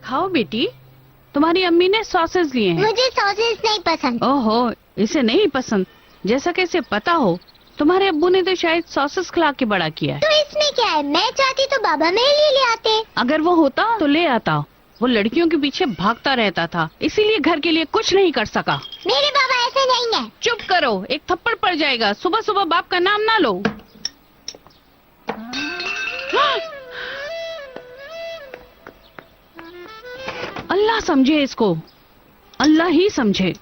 खाओ बेटी, तुम्हारी अम्मी ने सॉसेज लिए हैं। मुझे सॉसेज नहीं पसंद। ओहो, इसे नहीं पसंद। जैसा कि इसे पता हो, तुम्हारे अब्बू ने तो शायद सॉसेज खिला के बड़ा किया है। तो इसमें क्या है? मैं चाहती तो बाबा मेरे लिए ले आते। अगर वो होता तो ले आता। वो लड़कियों के पीछे भागता रहता था, इसीलिए घर के लिए कुछ नहीं कर सका। मेरे बाबा ऐसे नहीं है। चुप करो, एक थप्पड़ पड़ जाएगा। सुबह सुबह बाप का नाम ना लो। अल्लाह समझे इसको, अल्लाह ही समझे।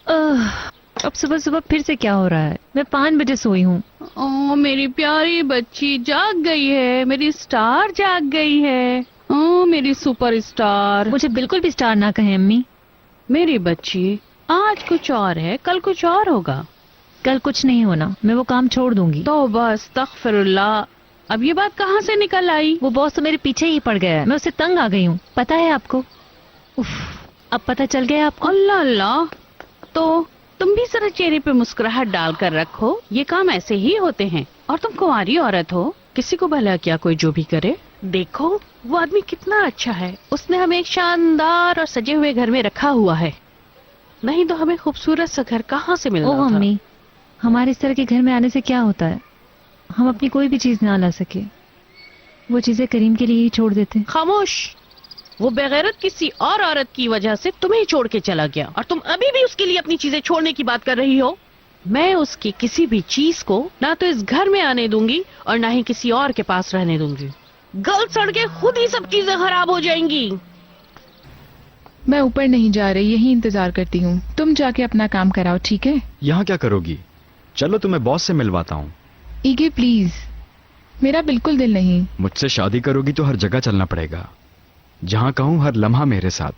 अब सुबह सुबह फिर से क्या हो रहा है? मैं 5 बजे सोई हूँ। ओ मेरी प्यारी बच्ची जाग गई है, मेरी स्टार जाग गई है। ओ मेरी सुपर स्टार। मुझे बिल्कुल भी स्टार ना कहें अम्मी। मेरी बच्ची, आज कुछ और है, कल कुछ और होगा। कल कुछ नहीं होना, मैं वो काम छोड़ दूंगी। तो बस अस्तगफिरुल्लाह। अब ये बात कहाँ से निकल आई? वो बॉस तो मेरे पीछे ही पड़ गया है, मैं उससे तंग आ गई हूँ, पता है आपको। उफ, अब पता चल गया आपको। अल्लाह अल्लाह, तो तुम भी जरा चेहरे पे मुस्कुराहट डाल कर रखो। ये काम ऐसे ही होते हैं। और तुम कुंवारी औरत हो, किसी को भला क्या कोई जो भी करे। देखो वो आदमी कितना अच्छा है, उसने हमें एक शानदार और सजे हुए घर में रखा हुआ है। नहीं तो हमें खूबसूरत सा घर कहाँ से मिलना था। अम्मी, हमारे इस तरह के घर में आने से क्या होता है? हम अपनी कोई भी चीज ना ला सके, वो चीजें करीम के लिए ही छोड़ देते। खामोश। वो बेगैरत किसी और औरत की वजह से तुम्हें छोड़ के चला गया, और तुम अभी भी उसके लिए अपनी चीजें छोड़ने की बात कर रही हो। मैं उसकी किसी भी चीज को ना तो इस घर में आने दूंगी और ना ही किसी और के पास रहने दूंगी। गल सड़ के खुद ही सब चीजें खराब हो जाएंगी। मैं ऊपर नहीं जा रही, यही इंतजार करती हूँ। तुम जाके अपना काम कराओ, ठीक है? यहाँ क्या करोगी? चलो तुम्हें बॉस से मिलवाता हूँ। ईगे प्लीज, मेरा बिल्कुल दिल नहीं। मुझसे शादी करोगी तो हर जगह चलना पड़ेगा, जहाँ कहूँ हर लम्हा मेरे साथ।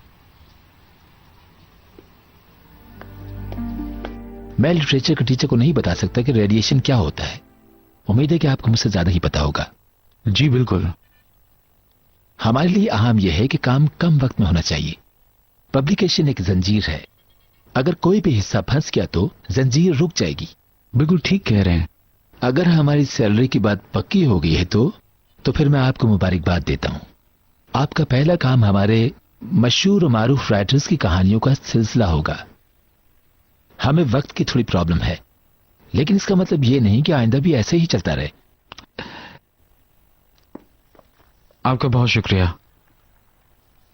मैं लिटरेचर के टीचर को नहीं बता सकता कि रेडिएशन क्या होता है। उम्मीद है कि आपको मुझसे ज्यादा ही पता होगा। जी बिल्कुल। हमारे लिए अहम यह है कि काम कम वक्त में होना चाहिए। पब्लिकेशन एक जंजीर है, अगर कोई भी हिस्सा फंस गया तो जंजीर रुक जाएगी। बिल्कुल ठीक कह रहे हैं। अगर हमारी सैलरी की बात पक्की हो गई है तो फिर मैं आपको मुबारकबाद देता हूं। आपका पहला काम हमारे मशहूर और मारूफ राइटर्स की कहानियों का सिलसिला होगा। हमें वक्त की थोड़ी प्रॉब्लम है, लेकिन इसका मतलब यह नहीं कि आइंदा भी ऐसे ही चलता रहे। आपका बहुत शुक्रिया।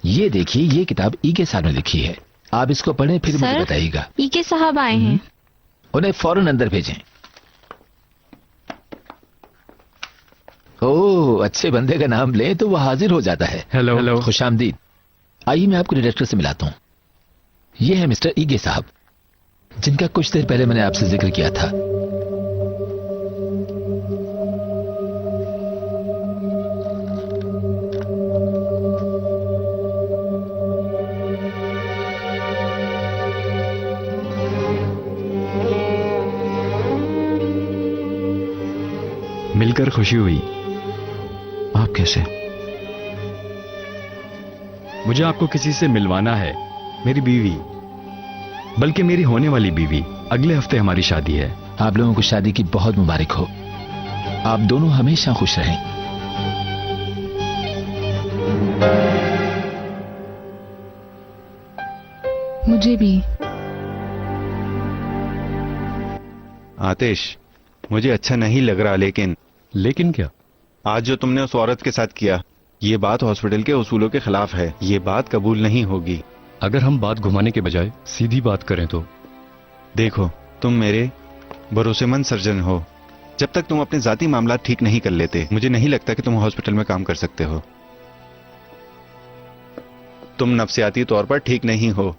ये देखिए, ये किताब ईके साहब ने लिखी है। आप इसको पढ़ें, फिर मुझे बताइएगा। ईके साहब आए हैं। उन्हें फौरन अंदर भेजें। ओह, अच्छे बंदे का नाम लें तो वो हाजिर हो जाता है। हेलो। खुशामदीद। आइए मैं आपको डायरेक्टर से मिलाता हूं। ये है मिस्टर ईगे साहब, जिनका कुछ देर पहले मैंने आपसे जिक्र किया था। मिलकर खुशी हुई। आप कैसे? मुझे आपको किसी से मिलवाना है। मेरी बीवी, बल्कि मेरी होने वाली बीवी। अगले हफ्ते हमारी शादी है। आप लोगों को शादी की बहुत मुबारक हो। आप दोनों हमेशा खुश रहें। मुझे भी। आतिश, मुझे अच्छा नहीं लग रहा, लेकिन क्या? आज जो तुमने उस औरत के साथ किया, ये बात हॉस्पिटल के उसूलों के खिलाफ है। ये बात कबूल नहीं होगी। अगर हम बात घुमाने के बजाय सीधी बात करें तो? देखो, तुम मेरे भरोसेमंद सर्जन हो। जब तक तुम अपने जाती मामला ठीक नहीं कर लेते, मुझे नहीं लगता कि तुम हॉस्पिटल में काम कर सकते हो। तुम नफ्सियाती तौर पर ठीक नहीं हो।